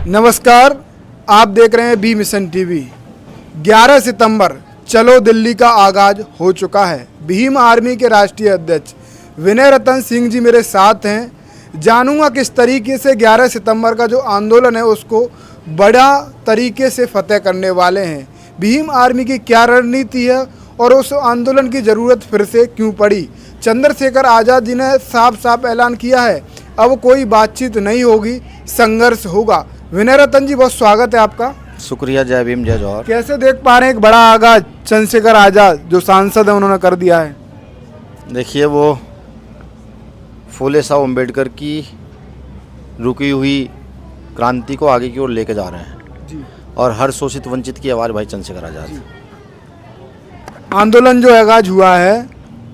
नमस्कार, आप देख रहे हैं बी मिशन टीवी। 11 सितंबर चलो दिल्ली का आगाज हो चुका है। भीम आर्मी के राष्ट्रीय अध्यक्ष विनय रतन सिंह जी मेरे साथ हैं। जानूंगा किस तरीके से 11 सितंबर का जो आंदोलन है उसको बड़ा तरीके से फतेह करने वाले हैं। भीम आर्मी की क्या रणनीति है और उस आंदोलन की ज़रूरत फिर से क्यों पड़ी। चंद्रशेखर आज़ाद जी ने साफ साफ ऐलान किया है, अब कोई बातचीत नहीं होगी, संघर्ष होगा। विनय रतन जी, बहुत स्वागत है आपका। शुक्रिया। जय भीम जय जवाहर। कैसे देख पा रहे हैं एक बड़ा आगाज चंद्रशेखर आज़ाद जो सांसद है उन्होंने कर दिया है। देखिए, वो फूले साहब अम्बेडकर की रुकी हुई क्रांति को आगे की ओर लेके जा रहे हैं जी। और हर शोषित वंचित की आवाज़ भाई चंद्रशेखर आज़ाद। आंदोलन जो आगाज हुआ है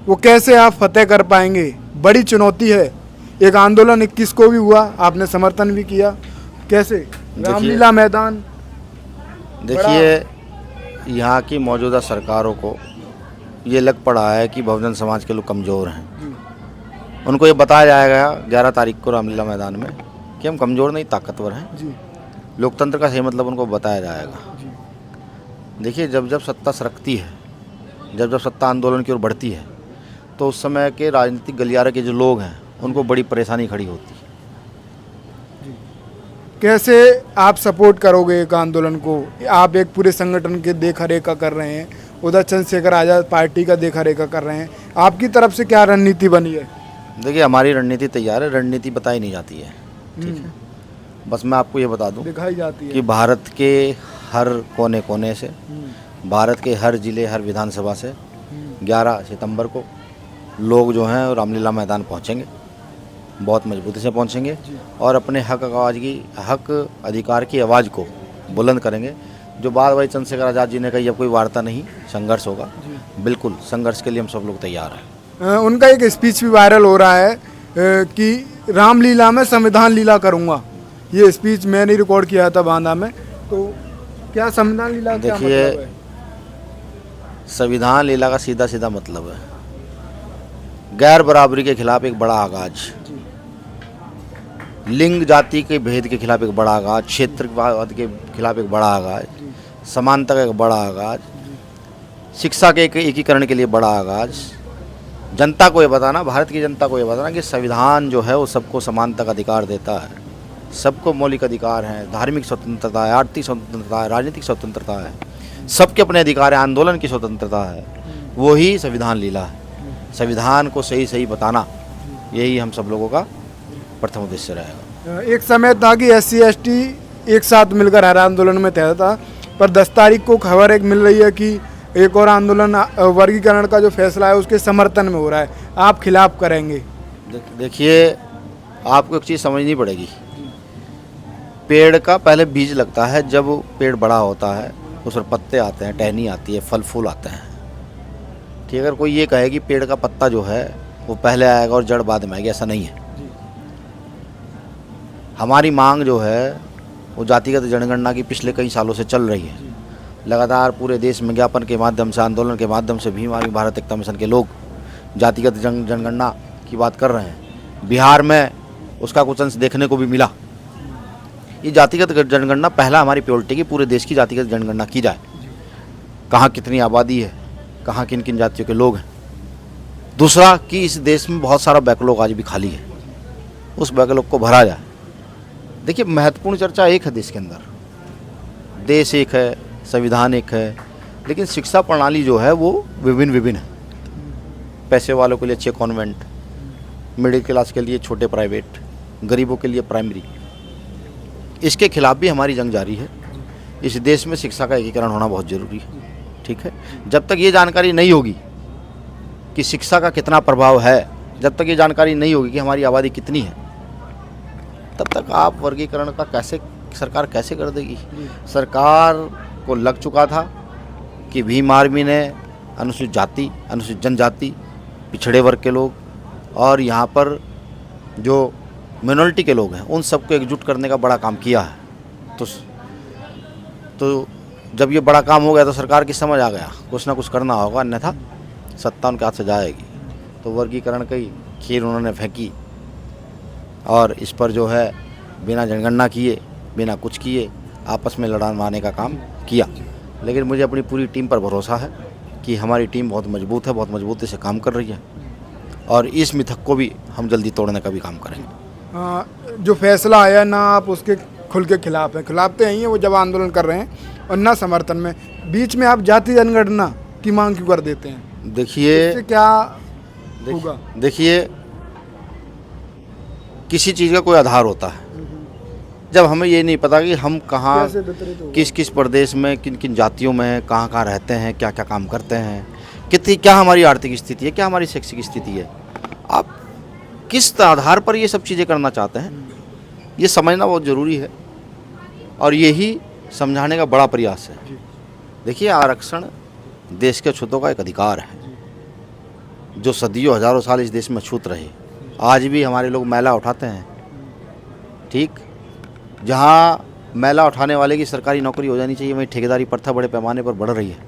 वो कैसे आप फतेह कर पाएंगे, बड़ी चुनौती है। एक आंदोलन 21 को भी हुआ, आपने समर्थन भी किया, कैसे रामलीला मैदान। देखिए, यहाँ की मौजूदा सरकारों को ये लग पड़ा है कि बहुजन समाज के लोग कमज़ोर हैं। उनको ये बताया जाएगा 11 तारीख को रामलीला मैदान में कि हम कमज़ोर नहीं, ताकतवर हैं जी। लोकतंत्र का सही मतलब उनको बताया जाएगा। देखिए, जब जब सत्ता सरकती है, जब जब सत्ता आंदोलन की ओर बढ़ती है, तो उस समय के राजनीतिक गलियारे के जो लोग हैं उनको बड़ी परेशानी खड़ी होती है। कैसे आप सपोर्ट करोगे एक आंदोलन को? आप एक पूरे संगठन के देखा रेखा कर रहे हैं, उधर चंद्रशेखर आज़ाद पार्टी का देखा रेखा कर रहे हैं, आपकी तरफ से क्या रणनीति बनी है? देखिए, हमारी रणनीति तैयार है, रणनीति बताई नहीं जाती है, ठीक है। बस मैं आपको ये बता दूं दिखाई जाती है कि भारत के हर कोने कोने से, भारत के हर जिले, हर विधानसभा से 11 सितंबर को लोग जो हैं रामलीला मैदान पहुंचेंगे, बहुत मजबूती से पहुंचेंगे और अपने हक अधिकार की आवाज़ को बुलंद करेंगे। जो बात भाई चंद्रशेखर आज़ाद जी ने कही, अब कोई वार्ता नहीं, संघर्ष होगा। बिल्कुल, संघर्ष के लिए हम सब लोग तैयार हैं। उनका एक स्पीच भी वायरल हो रहा है कि रामलीला में संविधान लीला करूंगा। ये स्पीच मैंने रिकॉर्ड किया था बांदा में। तो क्या संविधान लीला क्या मतलब है? संविधान लीला का सीधा सीधा मतलब है गैर बराबरी के खिलाफ एक बड़ा आगाज, लिंग जाति के भेद के खिलाफ एक बड़ा आगाज, क्षेत्रवाद के खिलाफ एक बड़ा आगाज, समानता का एक बड़ा आगाज, शिक्षा के एकीकरण के लिए बड़ा आगाज। जनता को ये बताना, भारत की जनता को ये बताना कि संविधान जो है वो सबको समानता का अधिकार देता है, सबको मौलिक अधिकार हैं, धार्मिक स्वतंत्रता है, आर्थिक स्वतंत्रता है, राजनीतिक स्वतंत्रता है, सबके अपने अधिकार है, आंदोलन की स्वतंत्रता है। वही संविधान लीला है। संविधान को सही सही बताना, यही हम सब लोगों का प्रथम उद्देश्य रहेगा। एक समय था कि SC ST एक साथ मिलकर हर आंदोलन में तय था, पर 10 तारीख को खबर एक मिल रही है कि एक और आंदोलन वर्गीकरण का जो फैसला है उसके समर्थन में हो रहा है, आप खिलाफ करेंगे? देखिए, आपको एक चीज़ समझनी पड़ेगी। पेड़ का पहले बीज लगता है, जब पेड़ बड़ा होता है उस पर पत्ते आते हैं, टहनी आती है, फल फूल आते हैं, ठीक है। अगर कोई ये कहे कि पेड़ का पत्ता जो है वो पहले आएगा और जड़ बाद में आएगी, ऐसा नहीं है। हमारी मांग जो है वो जातिगत जनगणना की पिछले कई सालों से चल रही है। लगातार पूरे देश में ज्ञापन के माध्यम से, आंदोलन के माध्यम से भीम आर्मी भारत एकता मिशन के लोग जातिगत जनगणना की बात कर रहे हैं। बिहार में उसका कुछ अंश देखने को भी मिला। ये जातिगत जनगणना पहला हमारी प्रायोरिटी की पूरे देश की जातिगत जनगणना की जाए, कहाँ कितनी आबादी है, कहाँ किन किन जातियों के लोग हैं। दूसरा कि इस देश में बहुत सारा बैकलॉग आज भी खाली है, उस बैकलॉग को भरा जाए। देखिए, महत्वपूर्ण चर्चा एक है देश के अंदर, देश एक है, संविधान एक है, लेकिन शिक्षा प्रणाली जो है वो विभिन्न है। पैसे वालों के लिए अच्छे कॉन्वेंट, मिडिल क्लास के लिए छोटे प्राइवेट, गरीबों के लिए प्राइमरी। इसके खिलाफ भी हमारी जंग जारी है। इस देश में शिक्षा का एकीकरण होना बहुत ज़रूरी है, ठीक है। जब तक ये जानकारी नहीं होगी कि शिक्षा का कितना प्रभाव है, जब तक ये जानकारी नहीं होगी कि हमारी आबादी कितनी है, तब तक आप वर्गीकरण का सरकार कैसे कर देगी। सरकार को लग चुका था कि भीम आर्मी ने अनुसूचित जाति, अनुसूचित जनजाति, पिछड़े वर्ग के लोग और यहाँ पर जो मिनोरिटी के लोग हैं उन सबको एकजुट करने का बड़ा काम किया है। तो जब ये बड़ा काम हो गया तो सरकार की समझ आ गया कुछ ना कुछ करना होगा, अन्यथा सत्ता उनके हाथ से जाएगी। तो वर्गीकरण की खीर उन्होंने फेंकी और इस पर जो है बिना जनगणना किए बिना कुछ किए आपस में लड़ाई मारने का काम किया। लेकिन मुझे अपनी पूरी टीम पर भरोसा है कि हमारी टीम बहुत मजबूत है, बहुत मजबूती से काम कर रही है और इस मिथक को भी हम जल्दी तोड़ने का भी काम करेंगे। जो फैसला आया ना आप उसके खुल के खिलाफ हैं, खिलाफ तो यही है वो जब आंदोलन कर रहे हैं और ना समर्थन में, बीच में आप जाति जनगणना की मांग क्यों कर देते हैं? देखिए इससे क्या होगा? देखिए किसी चीज़ का कोई आधार होता है। जब हमें ये नहीं पता कि हम कहाँ कैसे वितरित होगा? किस किस प्रदेश में किन किन जातियों में हैं, कहाँ कहाँ रहते हैं, क्या क्या काम करते हैं, कितनी क्या हमारी आर्थिक स्थिति है, क्या हमारी शैक्षिक स्थिति है, आप किस आधार पर ये सब चीज़ें करना चाहते हैं, ये समझना बहुत ज़रूरी है और यही समझाने का बड़ा प्रयास है। देखिए आरक्षण देश के छूतों का एक अधिकार है जो सदियों हजारों साल इस देश में छूत रहे। आज भी हमारे लोग मैला उठाते हैं, ठीक, जहाँ मैला उठाने वाले की सरकारी नौकरी हो जानी चाहिए वहीं ठेकेदारी प्रथा बड़े पैमाने पर बढ़ रही है।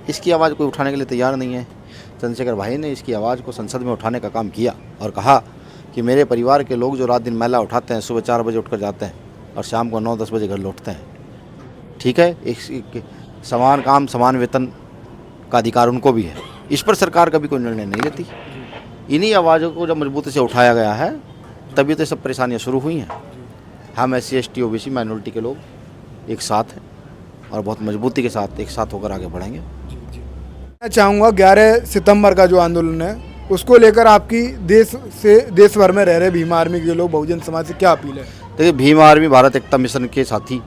इसकी आवाज़ कोई उठाने के लिए तैयार नहीं है। चंद्रशेखर भाई ने इसकी आवाज़ को संसद में उठाने का काम किया और कहा कि मेरे परिवार के लोग जो रात दिन मैला उठाते हैं, सुबह 4 बजे उठकर जाते हैं और शाम को 9-10 बजे घर लौटते हैं, ठीक है, एक समान काम समान वेतन का अधिकार उनको भी है। इस पर सरकार कभी कोई निर्णय नहीं लेती। इन्हीं आवाज़ों को जब मजबूती से उठाया गया है तभी तो सब परेशानियाँ शुरू हुई हैं। हम SC ST OBC माइनॉरिटी के लोग एक साथ हैं और बहुत मजबूती के साथ एक साथ होकर आगे बढ़ेंगे। मैं चाहूँगा 11 सितंबर का जो आंदोलन है उसको लेकर आपकी देश भर में रह रहे भीम आर्मी के लोग, बहुजन समाज से क्या अपील है? देखिए भीम आर्मी भारत एकता मिशन के साथी,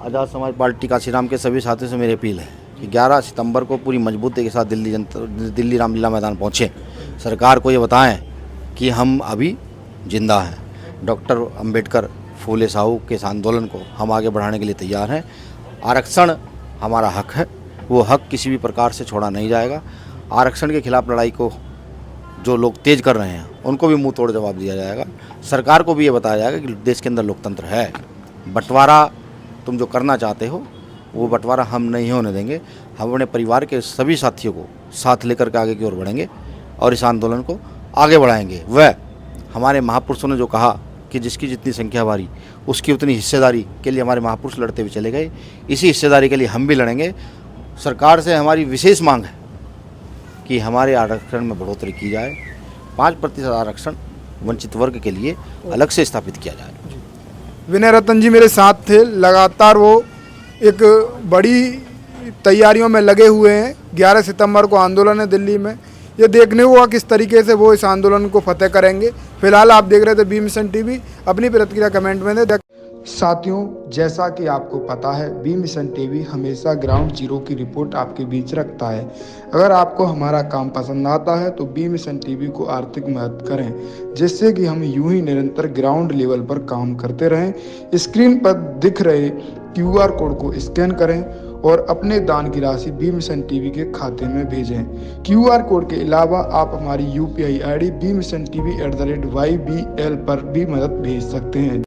आज़ाद समाज पार्टी काशीराम के सभी साथियों से मेरी अपील है कि 11 सितंबर को पूरी मजबूती के साथ दिल्ली रामलीला मैदान पहुँचें। सरकार को ये बताएं कि हम अभी जिंदा हैं। डॉक्टर अंबेडकर, फूले साहू के इस आंदोलन को हम आगे बढ़ाने के लिए तैयार हैं। आरक्षण हमारा हक है, वो हक किसी भी प्रकार से छोड़ा नहीं जाएगा। आरक्षण के खिलाफ लड़ाई को जो लोग तेज कर रहे हैं उनको भी मुंह तोड़ जवाब दिया जाएगा। सरकार को भी ये बताया जाएगा कि देश के अंदर लोकतंत्र है। बंटवारा तुम जो करना चाहते हो वो बंटवारा हम नहीं होने देंगे। हम अपने परिवार के सभी साथियों को साथ लेकर के आगे की ओर बढ़ेंगे और इस आंदोलन को आगे बढ़ाएंगे। वह हमारे महापुरुषों ने जो कहा कि जिसकी जितनी संख्या बारी उसकी उतनी हिस्सेदारी के लिए हमारे महापुरुष लड़ते हुए चले गए, इसी हिस्सेदारी के लिए हम भी लड़ेंगे। सरकार से हमारी विशेष मांग है कि हमारे आरक्षण में बढ़ोतरी की जाए। 5% आरक्षण वंचित वर्ग के लिए अलग से स्थापित किया जाए। विनय रतन जी मेरे साथ थे। लगातार वो एक बड़ी तैयारियों में लगे हुए हैं। 11 सितंबर को आंदोलन है दिल्ली में, ये देखने हुआ किस तरीके से वो इस आंदोलन को फतेह करेंगे। फिलहाल आप देख रहे थे बी मिशन टीवी। अपनी प्रतिक्रिया कमेंट में दें। साथियों, जैसा कि आपको पता है बी मिशन टीवी हमेशा ग्राउंड जीरो की रिपोर्ट आपके बीच रखता है। अगर आपको हमारा काम पसंद आता है तो बी मिशन टीवी को आर्थिक मदद करें, जिससे कि हम यूं ही निरंतर ग्राउंड लेवल पर काम करते रहें। स्क्रीन पर दिख रहे QR कोड को स्कैन करें और अपने दान की राशि बी मिशन टीवी के खाते में भेजें। QR कोड के अलावा आप हमारी UPI ID bmissiontv@ybl पर भी मदद भेज सकते हैं।